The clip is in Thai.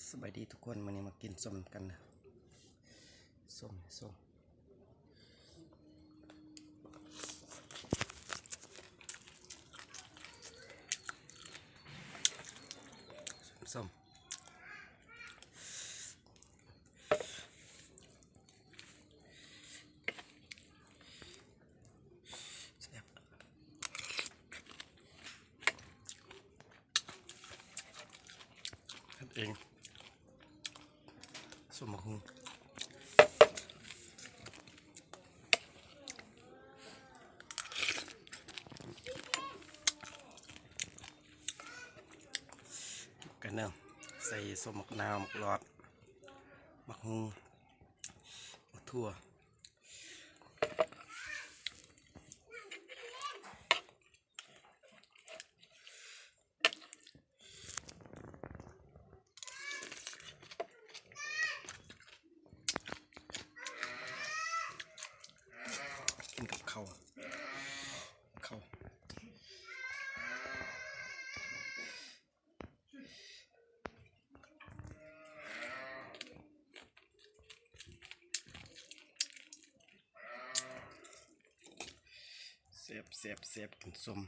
สบายดีทุกคนวันนี้มากินส้มกันนะส้มแซ่บทำเองส้มมะฮุงกันเนอะใส่ส้มมะนาวมะกรอดมะฮุงมะทั่วกินกับข้าวเสียบกินส้ม